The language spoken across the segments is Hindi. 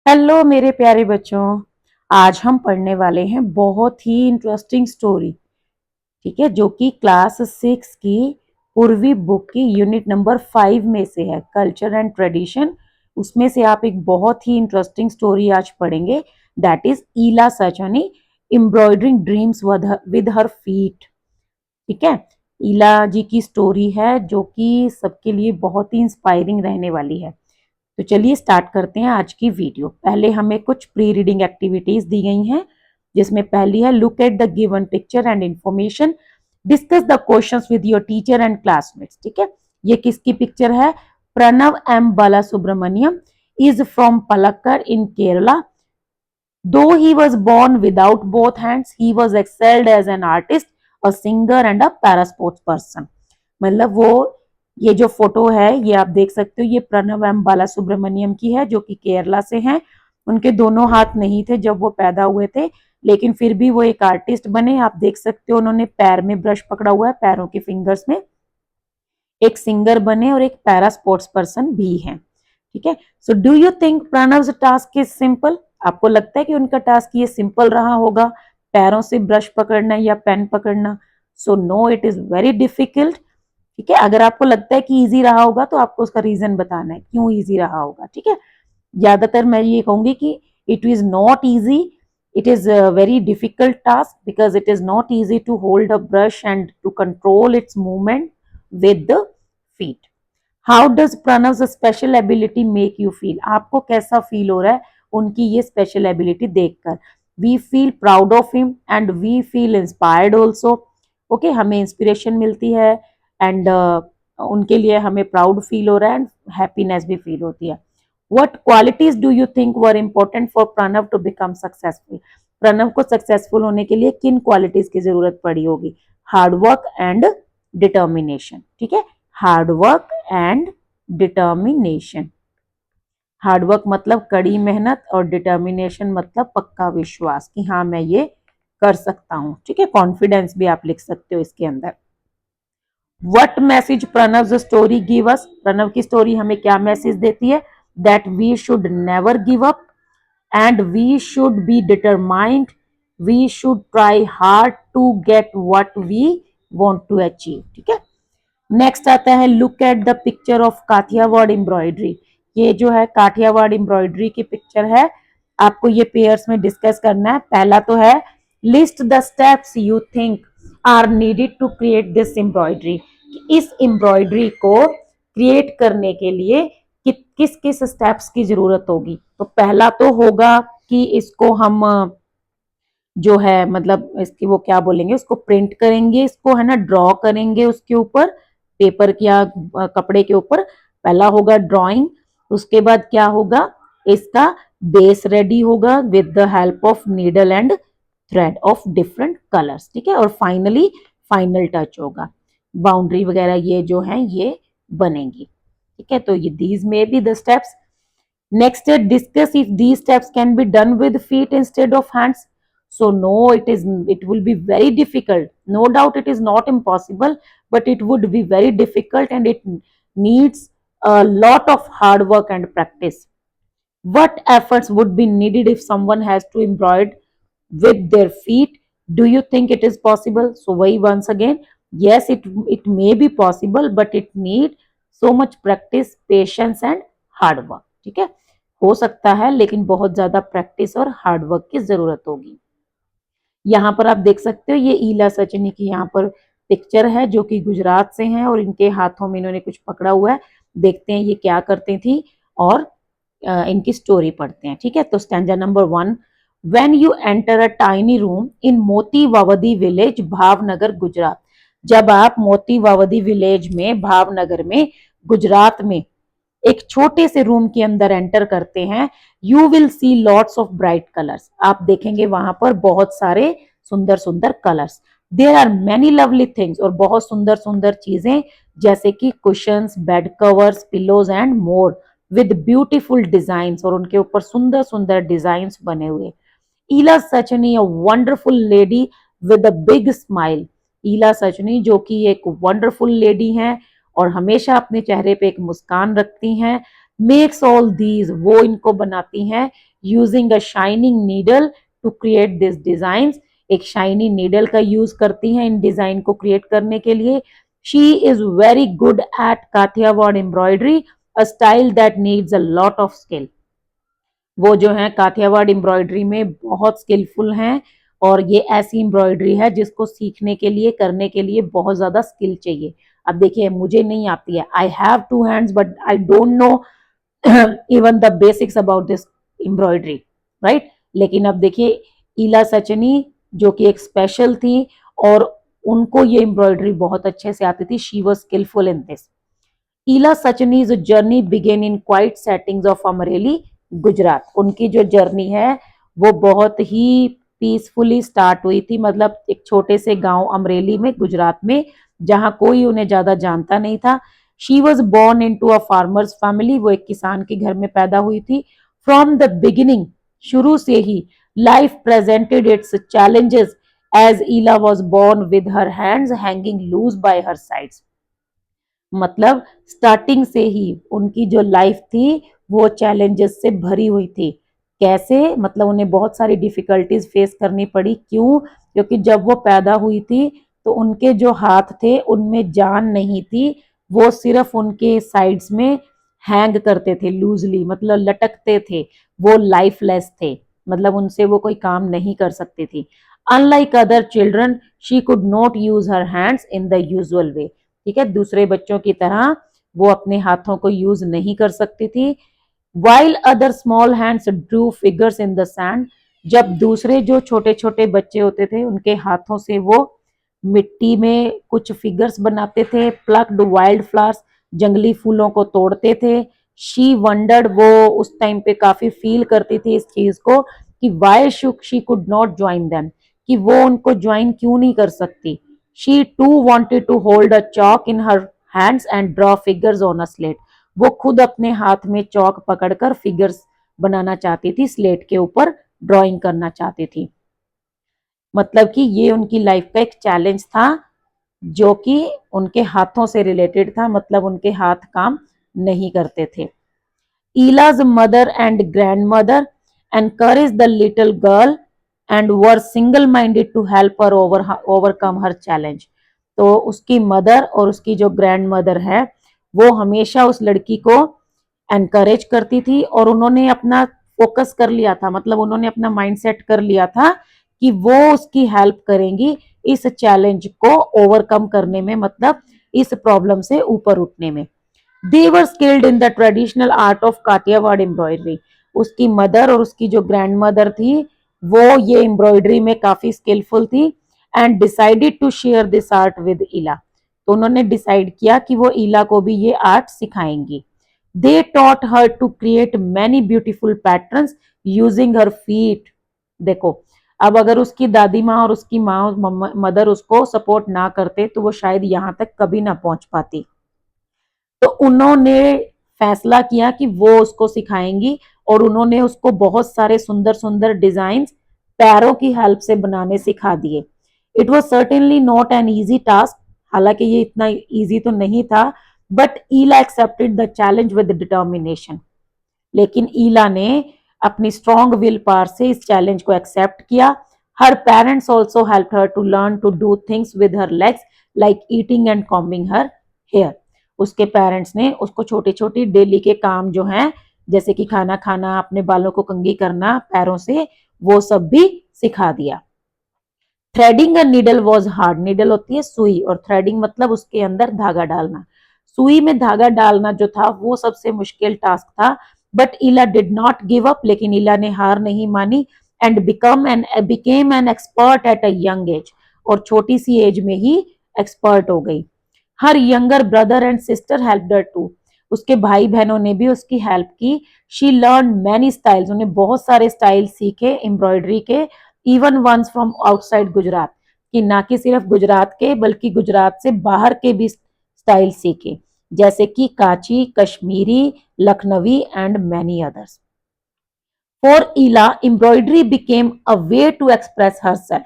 हेलो मेरे प्यारे बच्चों। आज हम पढ़ने वाले हैं बहुत ही इंटरेस्टिंग स्टोरी। ठीक है, जो कि क्लास 6 की पूर्वी बुक की यूनिट नंबर 5 में से है, कल्चर एंड ट्रेडिशन। उसमें से आप एक बहुत ही इंटरेस्टिंग स्टोरी आज पढ़ेंगे, that is Ela Sachani embroidering dreams with her feet. ठीक है, ईला जी की स्टोरी है जो कि सबके लिए बहुत ही इंस्पायरिंग रहने वाली है। तो चलिए स्टार्ट करते हैं आज की वीडियो। पहले हमें कुछ प्री रीडिंग एक्टिविटीज दी गई हैं, जिसमें पहली है look at the given picture and information, discuss the questions with your teacher and classmates. ठीक है, ये किसकी पिक्चर है? Pranav M Bala Subramaniam is from Palakkad in Kerala. Though he was born without both hands, he was excelled as an artist, a singer and a parasports person। मतलब वो, ये जो फोटो है ये आप देख सकते हो, ये प्रणव एम बाला सुब्रमण्यम की है जो कि केरला से हैं। उनके दोनों हाथ नहीं थे जब वो पैदा हुए थे, लेकिन फिर भी वो एक आर्टिस्ट बने। आप देख सकते हो उन्होंने पैर में ब्रश पकड़ा हुआ है, पैरों के फिंगर्स में। एक सिंगर बने और एक पैरा स्पोर्ट्स पर्सन भी हैं। ठीक है, so do you think Pranav task is simple? आपको लगता है कि उनका टास्क ये सिंपल रहा होगा, पैरों से ब्रश पकड़ना या पेन पकड़ना? So no, it is very difficult. ठीक है, अगर आपको लगता है कि इजी रहा होगा तो आपको उसका रीजन बताना है क्यों इजी रहा होगा। ठीक है, ज्यादातर मैं ये कहूंगी कि it is not easy, it is a very difficult task because it is not easy to hold a brush and to control its movement with the feet. How does Pranav's special ability make you feel? आपको कैसा फील हो रहा है उनकी ये स्पेशल एबिलिटी देखकर? We feel proud of him and we feel inspired also. Okay, हमें इंस्पिरेशन मिलती है एंड उनके लिए हमें प्राउड फील हो रहा है एंड हैप्पीनेस भी फील होती है। What qualities do you think were important for Pranav to become successful? Pranav को सक्सेसफुल होने के लिए किन क्वालिटीज की जरूरत पड़ी होगी? Hard work and determination. ठीक है, hard work and determination. Hard work मतलब कड़ी मेहनत और डिटर्मिनेशन मतलब पक्का विश्वास कि हाँ मैं ये कर सकता हूँ। ठीक है, कॉन्फिडेंस भी आप लिख सकते हो इसके अंदर। What message Pranav story give us? Pranav की स्टोरी हमें क्या मैसेज देती है? That we should never give up and we should be determined, we should try hard to get what we want to achieve. ठीक है, नेक्स्ट आता है look at the picture of Kathiawar embroidery. ये जो है काठियावाड़ एम्ब्रॉयडरी की पिक्चर है, आपको ये पेयर्स में डिस्कस करना है। पहला तो है list the steps you think are needed to create this embroidery. इस एम्ब्रॉयडरी को क्रिएट करने के लिए किस किस स्टेप्स की जरूरत होगी? तो पहला तो होगा कि इसको हम जो है मतलब इसकी वो क्या बोलेंगे, उसको प्रिंट करेंगे, इसको है ना ड्रॉ करेंगे उसके ऊपर, पेपर या कपड़े के ऊपर। पहला होगा ड्राइंग। उसके बाद क्या होगा, इसका बेस रेडी होगा with the help of needle and thread of different colours. ठीक है, और फाइनली फाइनल टच होगा, बाउंड्री वगैरह ये जो है ये बनेंगी। ठीक है, तो ये these may be the steps. Next है discuss if these steps can be done with feet instead of hands. So no, it will be very difficult. No doubt it is not impossible, but it would be very difficult and it needs a lot of hard work and practice. What efforts would be needed if someone has to embroider with their feet? Do you think it is possible? So why once again, yes, it may be possible, but it need so much practice, patience and hard work. ठीक है, हो सकता है लेकिन बहुत ज्यादा प्रैक्टिस और हार्ड वर्क की जरूरत होगी। यहाँ पर आप देख सकते हो ये ईला सचनी की यहाँ पर पिक्चर है जो कि गुजरात से हैं और इनके हाथों में इन्होंने कुछ पकड़ा हुआ है। देखते हैं ये क्या करती थी और इनकी स्टोरी पढ़ते हैं। ठीक है, तो stanza number 1। When you enter a tiny room in मोती वावदी विलेज भावनगर गुजरात। जब आप मोती वावदी विलेज में भावनगर में गुजरात में एक छोटे से रूम के अंदर एंटर करते हैं, you will see lots of bright colours. आप देखेंगे वहां पर बहुत सारे सुंदर सुंदर colours. There are many lovely things, और बहुत सुंदर सुंदर चीजें जैसे कि cushions, bed covers, pillows and more with beautiful designs, और उनके ऊपर सुंदर सुंदर डिजाइन्स बने हुए। Ela Sachani a wonderful lady with a big smile. Ela Sachani जो कि एक वंडरफुल लेडी हैं और हमेशा अपने चेहरे पे एक मुस्कान रखती हैं। मेक्स ऑल दीज, वो इनको बनाती हैं, using a shining needle to create this design. एक शाइनी नीडल का यूज करती हैं इन डिजाइन को क्रिएट करने के लिए। She is very good at Kathiawar embroidery, a style that needs a lot of skill. वो जो है काथियावाड़ एम्ब्रॉयडरी में बहुत स्किलफुल हैं, और ये ऐसी एम्ब्रॉयडरी है जिसको सीखने के लिए, करने के लिए बहुत ज्यादा स्किल चाहिए। अब देखिए मुझे नहीं आती है, I have two hands but I don't know even the basics about this embroidery, right. लेकिन अब देखिए ईला सचनी जो कि एक स्पेशल थी, और उनको ये एम्ब्रॉयडरी बहुत अच्छे से आती थी। She was skilful in this. Ela Sachani's journey began in quiet settings of Amreli, Gujarat. उनकी जो जर्नी है वो बहुत ही पीसफुली स्टार्ट हुई थी, मतलब एक छोटे से गांव अमरेली में, गुजरात में, जहां कोई उन्हें ज्यादा जानता नहीं था। She was born into a farmer's family, वो एक किसान के घर में पैदा हुई थी। फ्रॉम द बिगिनिंग, शुरू से ही, life presented its challenges as Ela was born with her hands hanging loose by her sides. मतलब स्टार्टिंग से ही उनकी जो लाइफ थी वो चैलेंजेस से भरी हुई थी। कैसे? मतलब उन्हें बहुत सारी डिफिकल्टीज फेस करनी पड़ी। क्यों? क्योंकि जब वो पैदा हुई थी तो उनके जो हाथ थे उनमें जान नहीं थी, वो सिर्फ उनके साइड्स में हैंग करते थे लूजली, मतलब लटकते थे, वो लाइफलेस थे, मतलब उनसे वो कोई काम नहीं कर सकती थी। Unlike other children she could not use her hands in the usual way. ठीक है, दूसरे बच्चों की तरह वो अपने हाथों को यूज नहीं कर सकती थी। While other small hands Drew figures in the sand, जब दूसरे जो छोटे छोटे बच्चे होते थे उनके हाथों से वो मिट्टी में कुछ फिगर्स बनाते थे। प्लक्ड वाइल्ड फ्लावर्स, जंगली फूलों को तोड़ते थे। शी वंडर्ड, वो उस टाइम पे काफी फील करती थी इस चीज को कि why should she could not join them, कि वो उनको ज्वाइन क्यों नहीं कर सकती। She too wanted to hold a chalk in her hands and draw figures on a slate, वो खुद अपने हाथ में चौक पकड़कर फिगर्स बनाना चाहती थी, स्लेट के ऊपर ड्राइंग करना चाहती थी। मतलब कि ये उनकी लाइफ का एक चैलेंज था जो कि उनके हाथों से रिलेटेड था, मतलब उनके हाथ काम नहीं करते थे। ईला's mother and grandmother encouraged the little girl and were single-minded to help her overcome her challenge। तो उसकी मदर और उसकी जो ग्रैंड मदर है वो हमेशा उस लड़की को एनकरेज करती थी, और उन्होंने अपना फोकस कर लिया था, मतलब उन्होंने अपना माइंड सेट कर लिया था कि वो उसकी हेल्प करेंगी इस चैलेंज को ओवरकम करने में, मतलब इस प्रॉब्लम से ऊपर उठने में। They were skilled in the traditional art of Kathiawar embroidery. उसकी मदर और उसकी जो ग्रैंड मदर थी वो ये एम्ब्रॉयडरी में काफी स्किलफुल थी, and decided to share this art with Ela. तो उन्होंने डिसाइड किया कि वो ईला को भी ये आर्ट सिखाएंगी। They taught her to create many beautiful patterns using her feet. देखो, अब अगर उसकी दादी माँ और उसकी माँ मदर उसको सपोर्ट ना करते तो वो शायद यहाँ तक कभी ना पहुंच पाती। तो उन्होंने फैसला किया कि वो उसको सिखाएंगी, और उन्होंने उसको बहुत सारे सुंदर सुंदर डिजाइन पैरों की हेल्प से बनाने सिखा दिए। It was certainly not an easy task, हालांकि ये इतना ईजी तो नहीं था, but Ela accepted the challenge with determination. लेकिन ईला ने अपनी स्ट्रॉन्ग विल पावर से इस चैलेंज को एक्सेप्ट किया। Her parents also help her to learn to do things with her legs like eating and combing her hair. उसके पेरेंट्स ने उसको छोटी छोटी डेली के काम जो हैं, जैसे कि खाना खाना, अपने बालों को कंघी करना पैरों से, वो सब भी सिखा दिया। Threading a needle was hard, needle होती है सुई, और थ्रेडिंग मतलब उसके अंदर धागा डालना। सुई में धागा डालना जो था वो सबसे मुश्किल टास्क था, but Ela did not give up, लेकिन ईला ने हार नहीं मानी, and became an expert at a young age, और छोटी सी एज में ही एक्सपर्ट हो गई। Her younger brother and sister help her too, उसके भाई बहनों ने भी उसकी हेल्प की। शी लर्न मैनी स्टाइल्स, उन्हें बहुत सारे स्टाइल सीखे एम्ब्रॉयडरी के, even ones from outside Gujarat, कि ना कि सिर्फ गुजरात के बल्कि गुजरात से बाहर के भी स्टाइल सीखे, जैसे कि Kanchi, Kashmiri, Lucknowi and many others. For Ela embroidery became a way to express herself.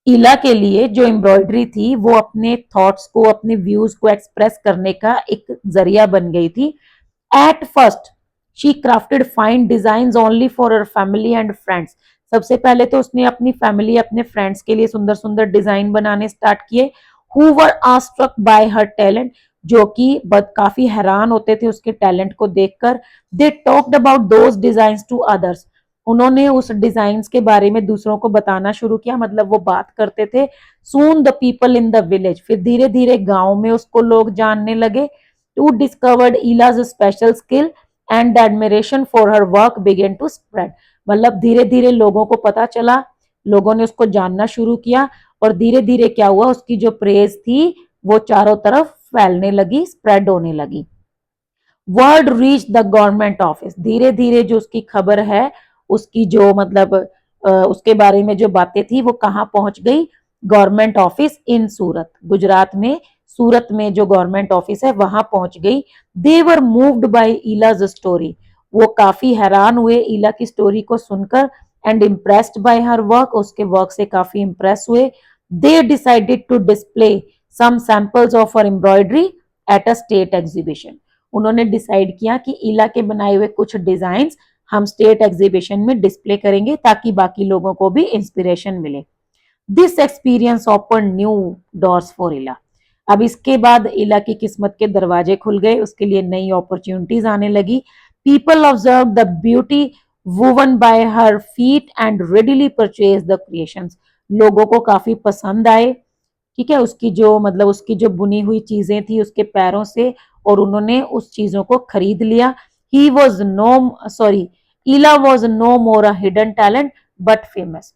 Ela के लिए जो एम्ब्रॉयडरी थी वो अपने थॉट्स को, अपने व्यूज को एक्सप्रेस करने का एक जरिया बन गई थी। At first she crafted fine design only for her family and friends. सबसे पहले तो उसने अपनी फैमिली, अपने फ्रेंड्स के लिए सुंदर सुंदर डिजाइन बनाने स्टार्ट किए। Who were awestruck by her talent, जो कि काफी हैरान होते थे उसके टैलेंट को देखकर। They talked about those designs to others, उन्होंने उस डिजाइन्स के बारे में दूसरों को बताना शुरू किया, मतलब वो बात करते थे। Soon the people in the village, फिर धीरे धीरे गांव में उसको लोग जानने लगे। To discovered Ela's special skill and the admiration for her work began to spread, मतलब धीरे धीरे लोगों को पता चला, लोगों ने उसको जानना शुरू किया, और धीरे धीरे क्या हुआ, उसकी जो प्रेज थी वो चारों तरफ फैलने लगी, स्प्रेड होने लगी। Word reach the government office, धीरे धीरे जो उसकी खबर है, उसकी जो मतलब उसके बारे में जो बातें थी वो कहाँ पहुंच गई, गवर्नमेंट ऑफिस इन सूरत, गुजरात में सूरत में जो गवर्नमेंट ऑफिस है वहां पहुंच गई। They were moved by Ela's story, वो काफी हैरान हुए ईला की स्टोरी को सुनकर। And impressed by her work, उसके वर्क से काफी इम्प्रेस हुए। They decided to display some samples of her embroidery at a state exhibition, उन्होंने डिसाइड किया कि ईला के बनाए हुए कुछ डिजाइन्स हम स्टेट एग्जीबिशन में डिस्प्ले करेंगे ताकि बाकी लोगों को भी इंस्पिरेशन मिले। This experience open new doors for Ela, अब इसके बाद ईला की किस्मत के दरवाजे खुल गए, उसके लिए नई अपॉर्चुनिटीज आने लगी। People observe the beauty woven bye her feet and readily purchase the creations, लोगों को काफी पसंद आए, ठीक है, उसकी जो मतलब उसकी जो बुनी हुई चीजें थी उसके पैरों से, और उन्होंने उस चीजों को खरीद लिया। He was no sorry Ela was no more a hidden talent but famous,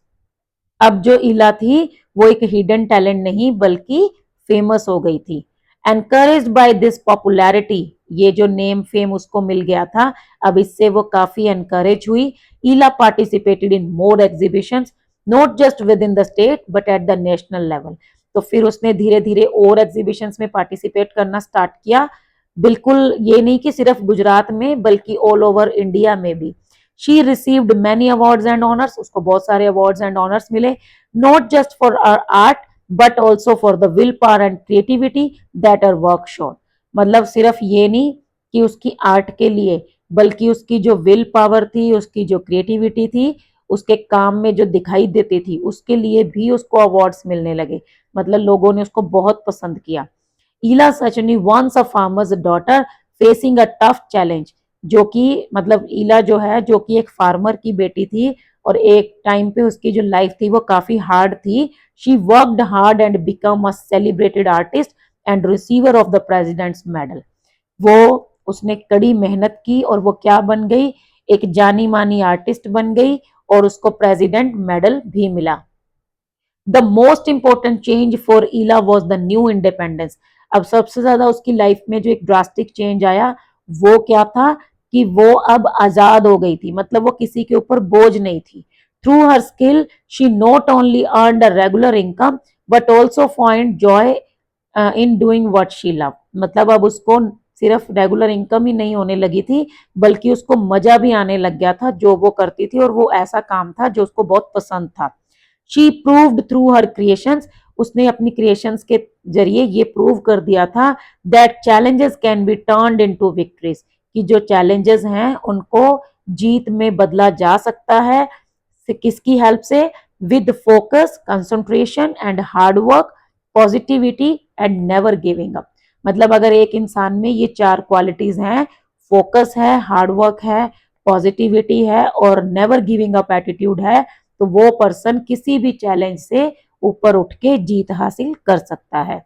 अब जो ईला थी वो एक हिडन टैलेंट नहीं बल्कि फेमस हो गई थी। एनकरेज्ड बाय दिस पॉपुलैरिटी, ये जो नेम फेम उसको मिल गया था, अब इससे वो काफी एनकरेज हुई। Ela participated in more exhibitions not just within the state but at the national level, तो फिर उसने धीरे धीरे और एग्जीबिशंस में पार्टिसिपेट करना स्टार्ट किया, बिल्कुल ये नहीं कि सिर्फ गुजरात में बल्कि ऑल ओवर इंडिया में भी। She received many awards and honours, उसको बहुत सारे अवार्ड्स एंड ऑनर्स मिले, not just for art but also for the will power and creativity that are work shone, मतलब सिर्फ ये नहीं कि उसकी आर्ट के लिए बल्कि उसकी जो विल पावर थी, उसकी जो क्रिएटिविटी थी, उसके काम में जो दिखाई देती थी, उसके लिए भी उसको अवार्ड्स मिलने लगे, मतलब लोगों ने उसको बहुत पसंद किया। Ela Sachani once a farmer's daughter facing a tough challenge, जो कि मतलब ईला जो है जो कि एक फार्मर की बेटी थी और एक टाइम पे उसकी जो लाइफ थी वो काफी हार्ड थी। She worked hard and become a celebrated artist and receiver of the president's medal, वो उसने कड़ी मेहनत की और वो क्या बन गई, एक जानी मानी आर्टिस्ट बन गई और उसको प्रेसिडेंट मेडल भी मिला। The most important change for Ela was the new independence, अब सबसे ज्यादा उसकी लाइफ में जो एक ड्रास्टिक चेंज आया वो क्या था कि वो अब आजाद हो गई थी, मतलब वो किसी के ऊपर बोझ नहीं थी। Through her skill she not only earn a regular income but also find joy in doing what she love, मतलब अब उसको सिर्फ रेगुलर इनकम ही नहीं होने लगी थी बल्कि उसको मजा भी आने लग गया था जो वो करती थी, और वो ऐसा काम था जो उसको बहुत पसंद था। She proved through her creations, उसने अपनी क्रिएशंस के जरिए ये प्रूव कर दिया था that challenges can be turned into victories, कि जो चैलेंजेस हैं उनको जीत में बदला जा सकता है, किसकी हेल्प से, with focus concentration and hard work positivity and never giving up, मतलब अगर एक इंसान में ये चार क्वालिटीज हैं, फोकस है, हार्ड वर्क है, पॉजिटिविटी है और नेवर गिविंग अप एटीट्यूड है, तो वो पर्सन किसी भी चैलेंज से ऊपर उठ के जीत हासिल कर सकता है।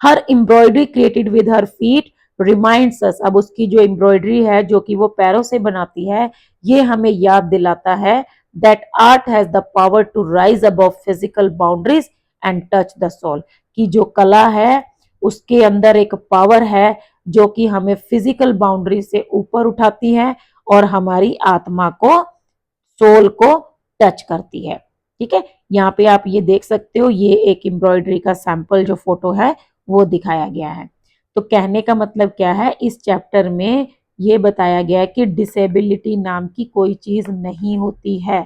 Her embroidery created with her feet reminds us, अब उसकी जो एम्ब्रॉयडरी है जो कि वो पैरों से बनाती है, ये हमें याद दिलाता है that art has the power to rise above physical boundaries and touch the soul, कि जो कला है उसके अंदर एक पावर है जो कि हमें फिजिकल बाउंड्री से ऊपर उठाती है और हमारी आत्मा को, सोल को टच करती है। ठीक है, यहाँ पे आप ये देख सकते हो, ये एक एम्ब्रॉयडरी का सैंपल जो फोटो है वो दिखाया गया है। तो कहने का मतलब क्या है, इस चैप्टर में ये बताया गया है कि डिसेबिलिटी नाम की कोई चीज नहीं होती है।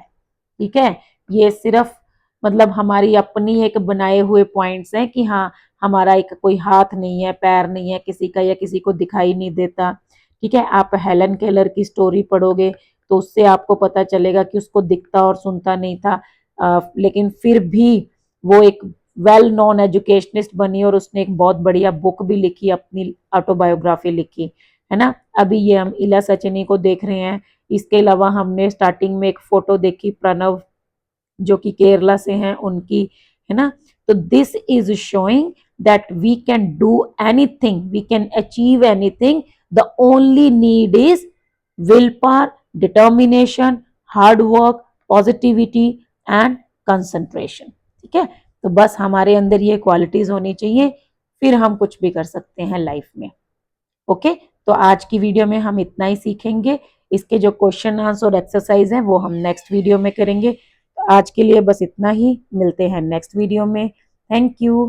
ठीक है, ये सिर्फ मतलब हमारी अपनी एक बनाए हुए पॉइंट्स हैं कि हाँ हमारा एक कोई हाथ नहीं है, पैर नहीं है किसी का, या किसी को दिखाई नहीं देता, ठीक है, आप हेलन केलर की स्टोरी पढ़ोगे तो उससे आपको पता चलेगा कि उसको दिखता और सुनता नहीं था, लेकिन फिर भी वो एक वेल नोन एजुकेशनिस्ट बनी और उसने एक बहुत बढ़िया बुक भी लिखी, अपनी ऑटोबायोग्राफी लिखी, है ना। अभी ये हम इला सचनी को देख रहे हैं। इसके अलावा हमने स्टार्टिंग में एक फोटो देखी प्रणव जो कि केरला से हैं उनकी, है ना। तो this is showing that we can do anything, we can achieve anything, the only need is will power, determination, hard work, positivity and concentration. ठीक है, तो बस हमारे अंदर ये क्वालिटीज होनी चाहिए, फिर हम कुछ भी कर सकते हैं लाइफ में। ओके, तो आज की वीडियो में हम इतना ही सीखेंगे। इसके जो क्वेश्चन आंसर और एक्सरसाइज हैं वो हम नेक्स्ट वीडियो में करेंगे। तो आज के लिए बस इतना ही, मिलते हैं नेक्स्ट वीडियो में। Thank you.